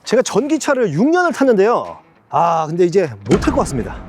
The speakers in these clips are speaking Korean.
제가 전기차를 6년을 탔는데요. 근데 이제 못할 것 같습니다.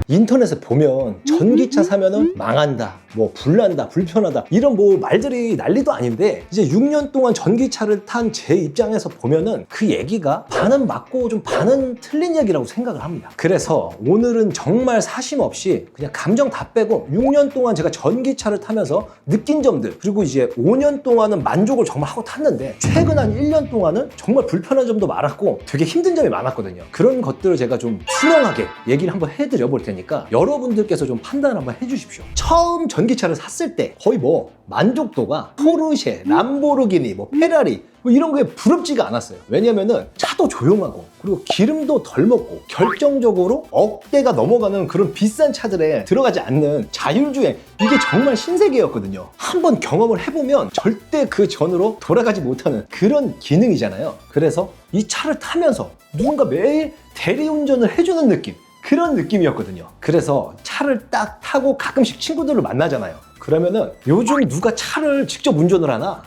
인터넷에 보면 전기차 사면은 망한다, 뭐 불난다, 불편하다 이런 뭐 말들이 난리도 아닌데 이제 6년 동안 전기차를 탄 제 입장에서 보면은 그 얘기가 반은 맞고 좀 반은 틀린 얘기라고 생각을 합니다. 그래서 오늘은 정말 사심 없이 그냥 감정 다 빼고 6년 동안 제가 전기차를 타면서 느낀 점들, 그리고 이제 5년 동안은 만족을 정말 하고 탔는데 최근 한 1년 동안은 정말 불편한 점도 많았고 되게 힘든 점이 많았거든요. 그런 것들을 제가 좀 투명하게 얘기를 한번 해드려 볼 테니까 여러분들께서 좀 판단을 한번 해주십시오. 처음 전기차를 샀을 때 거의 뭐 만족도가 포르쉐, 람보르기니, 뭐 페라리 뭐 이런 거에 부럽지가 않았어요. 왜냐면은 차도 조용하고 그리고 기름도 덜 먹고 결정적으로 억대가 넘어가는 그런 비싼 차들에 들어가지 않는 자율주행, 이게 정말 신세계였거든요. 한번 경험을 해보면 절대 그 전으로 돌아가지 못하는 그런 기능이잖아요. 그래서 이 차를 타면서 누군가 매일 대리운전을 해주는 느낌, 그런 느낌이었거든요. 그래서 차를 딱 타고 가끔씩 친구들을 만나잖아요. 그러면은 요즘 누가 차를 직접 운전을 하나?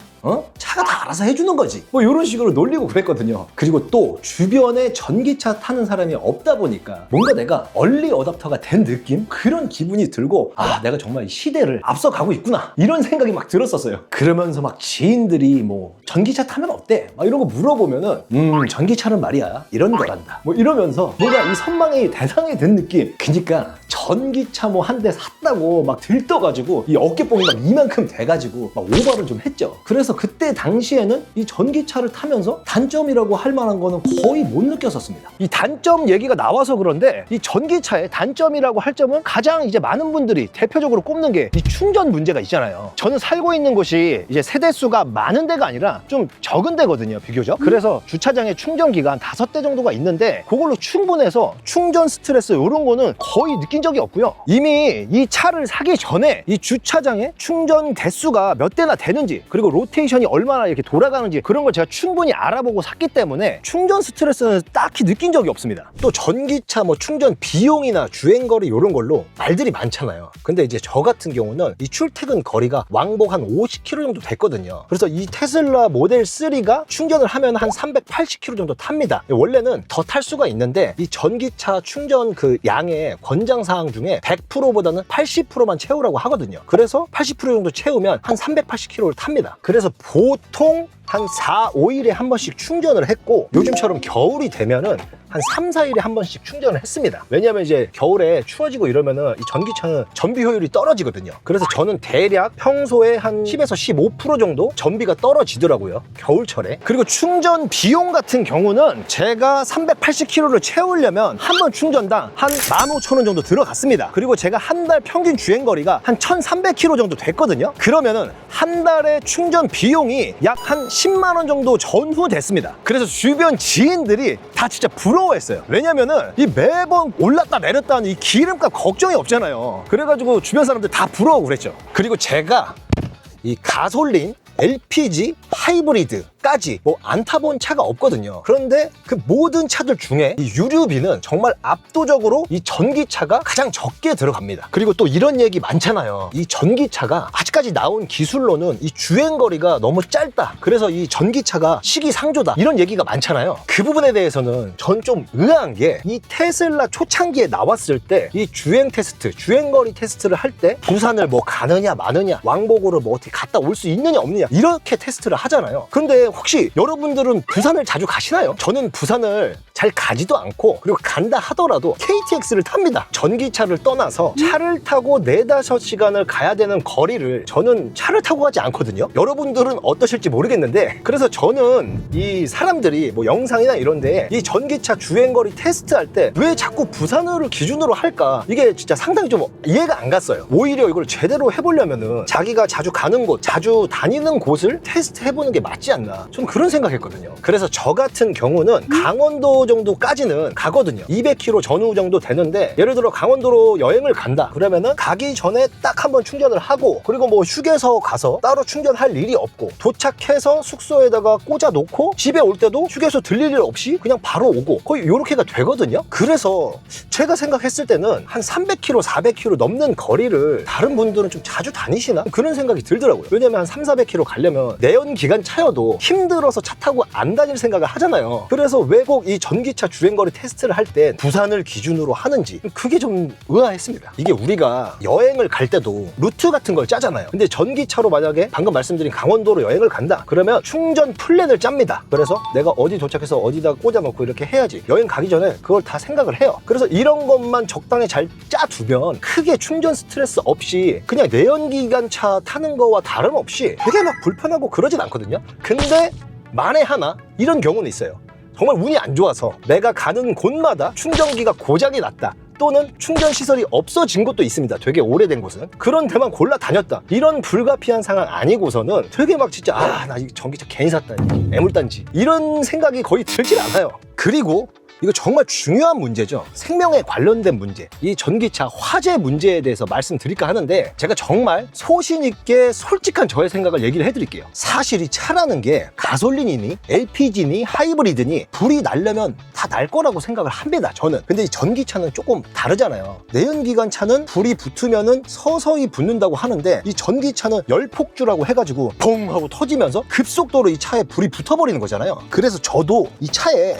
차가 다 알아서 해주는 거지. 뭐 이런 식으로 놀리고 그랬거든요. 그리고 또 주변에 전기차 타는 사람이 없다 보니까 뭔가 내가 얼리 어답터가 된 느낌? 그런 기분이 들고 내가 정말 이 시대를 앞서가고 있구나 이런 생각이 막 들었었어요. 그러면서 막 지인들이 뭐 전기차 타면 어때? 막 이런 거 물어보면은 전기차는 말이야 이런 거란다 뭐 이러면서 뭔가 이 선망이 대상이 된 느낌. 그러니까 전기차 뭐 한 대 샀다고 막 들떠가지고 이 어깨뽕이 막 이만큼 돼가지고 막 오버를 좀 했죠. 그래서 그때 당시에는 이 전기차를 타면서 단점이라고 할 만한 거는 거의 못 느꼈었습니다. 이 단점 얘기가 나와서 그런데 이 전기차의 단점이라고 할 점은 가장 이제 많은 분들이 대표적으로 꼽는 게 이 충전 문제가 있잖아요. 저는 살고 있는 곳이 이제 세대수가 많은 데가 아니라 좀 적은 데거든요, 비교적. 그래서 주차장에 충전기가 한 5대 정도가 있는데 그걸로 충분해서 충전 스트레스 이런 거는 거의 느낀 적이 없고요. 이미 이 차를 사기 전에 이 주차장에 충전 대수가 몇 대나 되는지, 그리고 로테이션이 얼마나 이렇게 돌아가는지 그런 걸 제가 충분히 알아보고 샀기 때문에 충전 스트레스는 딱히 느낀 적이 없습니다. 또 전기차 뭐 충전 비용이나 주행거리 이런 걸로 말들이 많잖아요. 근데 이제 저 같은 경우는 이 출퇴근 거리가 왕복 한 50km 정도 됐거든요. 그래서 이 테슬라 모델 3가 충전을 하면 한 380km 정도 탑니다. 원래는 더 탈 수가 있는데 이 전기차 충전 그 양의 권장사항 중에 100%보다는 80%만 채우라고 하거든요. 그래서 80% 정도 채우면 한 380km를 탑니다. 그래서 보통 한 4, 5일에 한 번씩 충전을 했고 요즘처럼 겨울이 되면은 한 3, 4일에 한 번씩 충전을 했습니다. 왜냐면 이제 겨울에 추워지고 이러면은 이 전기차는 전비 효율이 떨어지거든요. 그래서 저는 대략 평소에 한 10에서 15% 정도 전비가 떨어지더라고요, 겨울철에. 그리고 충전 비용 같은 경우는 제가 380km를 채우려면 한 번 충전당 한 15,000원 정도 들어갔습니다. 그리고 제가 한 달 평균 주행거리가 한 1,300km 정도 됐거든요. 그러면은 한 달에 충전 비용이 약 한 10만 원 정도 전후 됐습니다. 그래서 주변 지인들이 다 진짜 부러워했어요. 왜냐면은 이 매번 올랐다 내렸다 하는 이 기름값 걱정이 없잖아요. 그래가지고 주변 사람들 다 부러워하고 그랬죠. 그리고 제가 이 가솔린, LPG, 하이브리드까지 뭐 안 타본 차가 없거든요. 그런데 그 모든 차들 중에 이 유류비는 정말 압도적으로 이 전기차가 가장 적게 들어갑니다. 그리고 또 이런 얘기 많잖아요. 이 전기차가 아직까지 나온 기술로는 이 주행거리가 너무 짧다, 그래서 이 전기차가 시기상조다, 이런 얘기가 많잖아요. 그 부분에 대해서는 전 좀 의아한 게 이 테슬라 초창기에 나왔을 때 이 주행 테스트, 주행거리 테스트를 할 때 부산을 뭐 가느냐 마느냐, 왕복으로 뭐 어떻게 갔다 올 수 있느냐 없느냐 이렇게 테스트를 하잖아요. 근데 혹시 여러분들은 부산을 자주 가시나요? 저는 부산을 잘 가지도 않고, 그리고 간다 하더라도 KTX를 탑니다. 전기차를 떠나서 차를 타고 4-5시간을 가야 되는 거리를 저는 차를 타고 가지 않거든요. 여러분들은 어떠실지 모르겠는데, 그래서 저는 이 사람들이 뭐 영상이나 이런데 이 전기차 주행거리 테스트할 때 왜 자꾸 부산을 기준으로 할까, 이게 진짜 상당히 좀 이해가 안 갔어요. 오히려 이걸 제대로 해보려면은 자기가 자주 가는 곳, 자주 다니는 곳을 테스트 해보는 게 맞지 않나, 전 그런 생각했거든요. 그래서 저 같은 경우는 강원도 정도까지는 가거든요. 200km 전후 정도 되는데, 예를 들어 강원도로 여행을 간다 그러면은 가기 전에 딱 한번 충전을 하고, 그리고 뭐 휴게소 가서 따로 충전할 일이 없고, 도착해서 숙소에다가 꽂아 놓고 집에 올 때도 휴게소 들릴 일 없이 그냥 바로 오고, 거의 요렇게가 되거든요. 그래서 제가 생각했을 때는 한 300km, 400km 넘는 거리를 다른 분들은 좀 자주 다니시나? 그런 생각이 들더라고요. 왜냐면 한 3, 400km 가려면 내연기관 차여도 힘들어서 차 타고 안 다닐 생각을 하잖아요. 그래서 왜 꼭 이 전기차 주행거리 테스트를 할 때 부산을 기준으로 하는지 그게 좀 의아했습니다. 이게 우리가 여행을 갈 때도 루트 같은 걸 짜잖아요. 근데 전기차로 만약에 방금 말씀드린 강원도로 여행을 간다 그러면 충전 플랜을 짭니다. 그래서 내가 어디 도착해서 어디다 꽂아놓고 이렇게 해야지, 여행 가기 전에 그걸 다 생각을 해요. 그래서 이런 것만 적당히 잘 짜두면 크게 충전 스트레스 없이 그냥 내연기관차 타는 거와 다름없이 되게 막 불편하고 그러진 않거든요. 근데 만에 하나 이런 경우는 있어요. 정말 운이 안 좋아서 내가 가는 곳마다 충전기가 고장이 났다, 또는 충전 시설이 없어진 곳도 있습니다. 되게 오래된 곳은. 그런 데만 골라 다녔다, 이런 불가피한 상황 아니고서는 되게 막 진짜 나 이 전기차 괜히 샀다, 애물단지, 이런 생각이 거의 들질 않아요. 그리고 이거 정말 중요한 문제죠. 생명에 관련된 문제, 이 전기차 화재 문제에 대해서 말씀드릴까 하는데, 제가 정말 소신 있게 솔직한 저의 생각을 얘기를 해드릴게요. 사실 이 차라는 게 가솔린이니 LPG니 하이브리드니 불이 나려면 다 날 거라고 생각을 합니다, 저는. 근데 이 전기차는 조금 다르잖아요. 내연기관차는 불이 붙으면은 서서히 붙는다고 하는데, 이 전기차는 열폭주라고 해가지고 펑 하고 터지면서 급속도로 이 차에 불이 붙어버리는 거잖아요. 그래서 저도 이 차에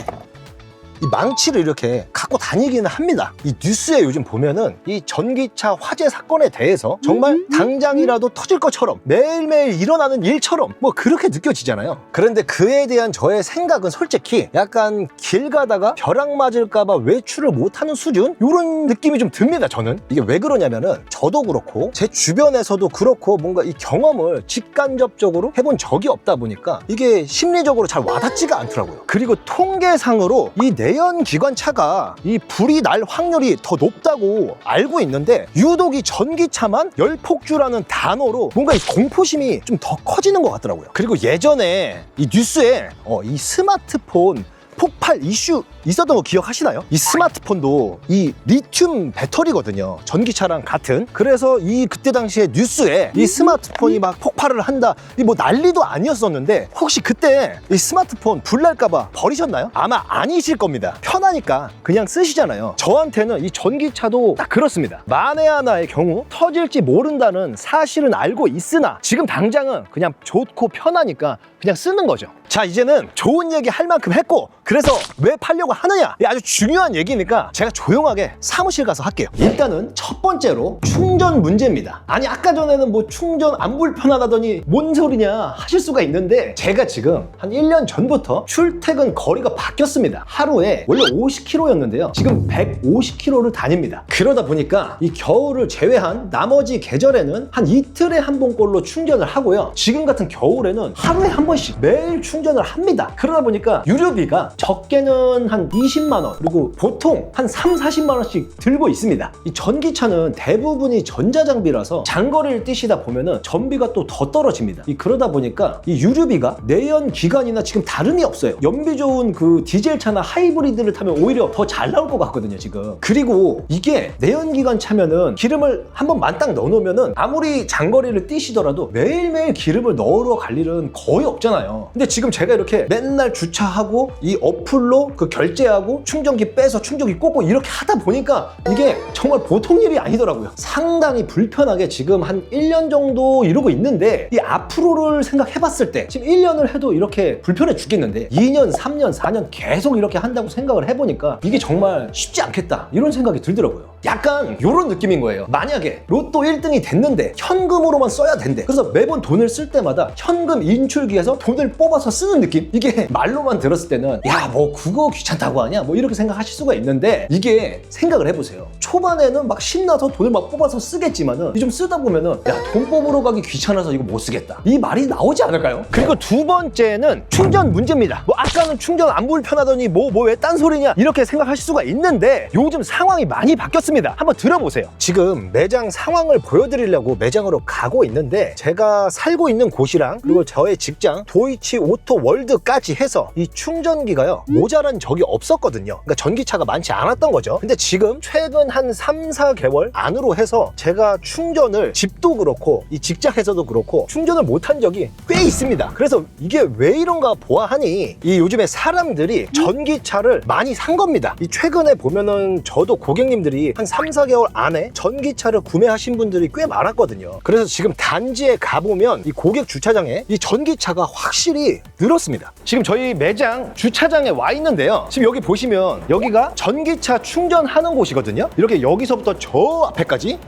이 망치를 이렇게 갖고 다니기는 합니다. 이 뉴스에 요즘 보면은 이 전기차 화재 사건에 대해서 정말 당장이라도 터질 것처럼 매일매일 일어나는 일처럼 뭐 그렇게 느껴지잖아요. 그런데 그에 대한 저의 생각은 솔직히 약간 길 가다가 벼락 맞을까봐 외출을 못하는 수준? 이런 느낌이 좀 듭니다, 저는. 이게 왜 그러냐면은 저도 그렇고 제 주변에서도 그렇고 뭔가 이 경험을 직간접적으로 해본 적이 없다 보니까 이게 심리적으로 잘 와닿지가 않더라고요. 그리고 통계상으로 이 내연기관차가 이 불이 날 확률이 더 높다고 알고 있는데, 유독 이 전기차만 열폭주라는 단어로 뭔가 이 공포심이 좀 더 커지는 것 같더라고요. 그리고 예전에 이 뉴스에 이 스마트폰 폭발 이슈 있었던 거 기억하시나요? 이 스마트폰도 이 리튬 배터리거든요, 전기차랑 같은. 그래서 이 그때 당시에 뉴스에 이 스마트폰이 막 폭발을 한다, 이 뭐 난리도 아니었었는데, 혹시 그때 이 스마트폰 불날까봐 버리셨나요? 아마 아니실 겁니다. 편하니까 그냥 쓰시잖아요. 저한테는 이 전기차도 딱 그렇습니다. 만에 하나의 경우 터질지 모른다는 사실은 알고 있으나 지금 당장은 그냥 좋고 편하니까 그냥 쓰는 거죠. 자, 이제는 좋은 얘기 할 만큼 했고, 그래서 왜 팔려고 하느냐, 이 아주 중요한 얘기니까 제가 조용하게 사무실 가서 할게요. 일단은 첫 번째로 충전 문제입니다. 아니, 아까 전에는 뭐 충전 안 불편하다더니 뭔 소리냐 하실 수가 있는데, 제가 지금 한 1년 전부터 출퇴근 거리가 바뀌었습니다. 하루에 원래 50km였는데요 지금 150km를 다닙니다. 그러다 보니까 이 겨울을 제외한 나머지 계절에는 한 이틀에 한 번꼴로 충전을 하고요, 지금 같은 겨울에는 하루에 한 번씩 매일 충전을 합니다. 그러다 보니까 유료비가 적게는 한 20만 원, 그리고 보통 한 3, 40만 원씩 들고 있습니다. 이 전기차는 대부분이 전자장비라서 장거리를 뛰시다 보면은 전비가 또 더 떨어집니다. 그러다 보니까 이 유류비가 내연기관이나 지금 다름이 없어요. 연비 좋은 그 디젤차나 하이브리드를 타면 오히려 더 잘 나올 것 같거든요, 지금. 그리고 이게 내연기관 차면은 기름을 한번 만딱 넣어놓으면은 아무리 장거리를 뛰시더라도 매일매일 기름을 넣으러 갈 일은 거의 없잖아요. 근데 지금 제가 이렇게 맨날 주차하고 이 어플로 그 결제하고 충전기 빼서 충전기 꽂고 이렇게 하다 보니까 이게 정말 보통 일이 아니더라고요. 상당히 불편하게 지금 한 1년 정도 이러고 있는데, 이 앞으로를 생각해봤을 때 지금 1년을 해도 이렇게 불편해 죽겠는데 2년, 3년, 4년 계속 이렇게 한다고 생각을 해보니까 이게 정말 쉽지 않겠다, 이런 생각이 들더라고요. 약간 이런 느낌인 거예요. 만약에 로또 1등이 됐는데 현금으로만 써야 된대. 그래서 매번 돈을 쓸 때마다 현금 인출기에서 돈을 뽑아서 쓰는 느낌? 이게 말로만 들었을 때는 야, 뭐 그거 귀찮다고 하냐, 뭐 이렇게 생각하실 수가 있는데, 이게 생각을 해보세요. 초반에는 막 신나서 돈을 막 뽑아서 쓰겠지만은 좀 쓰다 보면은 야, 돈 뽑으러 가기 귀찮아서 이거 못 쓰겠다, 이 말이 나오지 않을까요? 그리고 두 번째는 충전 문제입니다. 뭐 아까는 충전 안 불편하더니 뭐 왜 딴소리냐 이렇게 생각하실 수가 있는데, 요즘 상황이 많이 바뀌었습니다. 한번 들어보세요. 지금 매장 상황을 보여드리려고 매장으로 가고 있는데, 제가 살고 있는 곳이랑 그리고 저의 직장 도이치 오토 월드까지 해서 이 충전기가요 모자란 적이 없었거든요. 그러니까 전기차가 많지 않았던 거죠. 근데 지금 최근 한 3, 4개월 안으로 해서 제가 충전을, 집도 그렇고 이 직장에서도 그렇고 충전을 못한 적이 꽤 있습니다. 그래서 이게 왜 이런가 보아하니, 이 요즘에 사람들이 전기차를 많이 산 겁니다. 이 최근에 보면은 저도 고객님들이 한 3, 4개월 안에 전기차를 구매하신 분들이 꽤 많았거든요. 그래서 지금 단지에 가보면 이 고객 주차장에 이 전기차가 확실히 늘었습니다. 지금 저희 매장 주차장에 와 있는데요. 지금 여기 보시면 여기가 전기차 충전하는 곳이거든요. 이렇게 여기서부터 저 앞에까지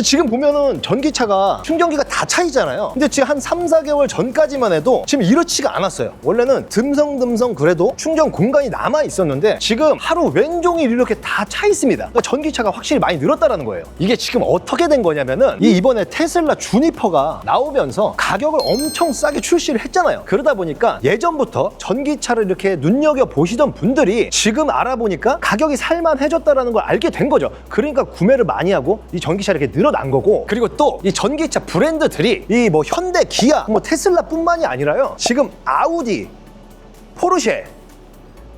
지금 보면은 전기차가 충전기가 다 차 있잖아요. 근데 지금 한 3, 4개월 전까지만 해도 지금 이렇지가 않았어요. 원래는 듬성듬성 그래도 충전 공간이 남아 있었는데 지금 하루 왼종일 이렇게 다 차 있습니다. 그러니까 전기차가 확실히 많이 늘었다는 거예요. 이게 지금 어떻게 된 거냐면은 이번에 테슬라 주니퍼가 나오면서 가격을 엄청 싸게 출시를 했잖아요. 그러다 보니까 예전부터 전기차를 이렇게 눈여겨보시던 분들이 지금 알아보니까 가격이 살만해졌다는 걸 알게 된 거죠. 그러니까 구매를 많이 하고 이 전기차 이렇게 늘어난 거고, 그리고 또 이 전기차 브랜드들이 이 뭐 현대, 기아, 뭐 테슬라뿐만이 아니라요. 지금 아우디, 포르쉐,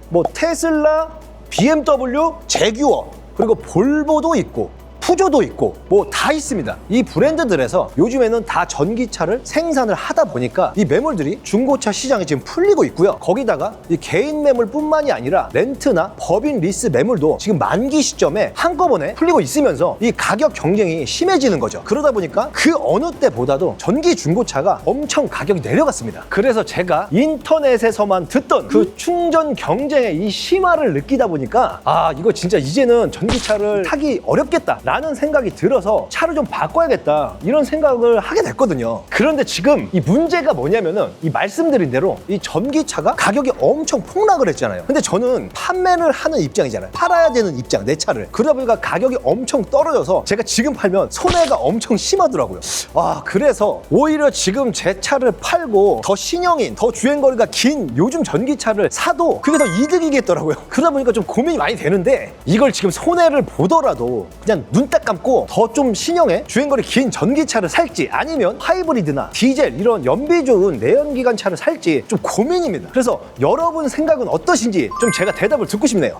뭐 테슬라, BMW, 제규어, 그리고 볼보도 있고 푸조도 있고 뭐 다 있습니다. 이 브랜드들에서 요즘에는 다 전기차를 생산을 하다 보니까 이 매물들이 중고차 시장에 지금 풀리고 있고요. 거기다가 이 개인 매물뿐만이 아니라 렌트나 법인 리스 매물도 지금 만기 시점에 한꺼번에 풀리고 있으면서 이 가격 경쟁이 심해지는 거죠. 그러다 보니까 그 어느 때보다도 전기 중고차가 엄청 가격이 내려갔습니다. 그래서 제가 인터넷에서만 듣던 그 충전 경쟁의 이 심화를 느끼다 보니까 아, 이거 진짜 이제는 전기차를 타기 어렵겠다 라는 생각이 들어서 차를 좀 바꿔야겠다 이런 생각을 하게 됐거든요. 그런데 지금 이 문제가 뭐냐면은 이 말씀드린 대로 이 전기차가 가격이 엄청 폭락을 했잖아요. 근데 저는 판매를 하는 입장이잖아요. 팔아야 되는 입장, 내 차를. 그러다 보니까 가격이 엄청 떨어져서 제가 지금 팔면 손해가 엄청 심하더라고요. 아, 그래서 오히려 지금 제 차를 팔고 더 신형인, 더 주행거리가 긴 요즘 전기차를 사도 그게 더 이득이겠더라고요. 그러다 보니까 좀 고민이 많이 되는데 이걸 지금 손해를 보더라도 그냥 눈 딱 감고 더 좀 신형의 주행거리 긴 전기차를 살지 아니면 하이브리드나 디젤 이런 연비 좋은 내연기관 차를 살지 좀 고민입니다. 그래서 여러분 생각은 어떠신지 좀 제가 대답을 듣고 싶네요.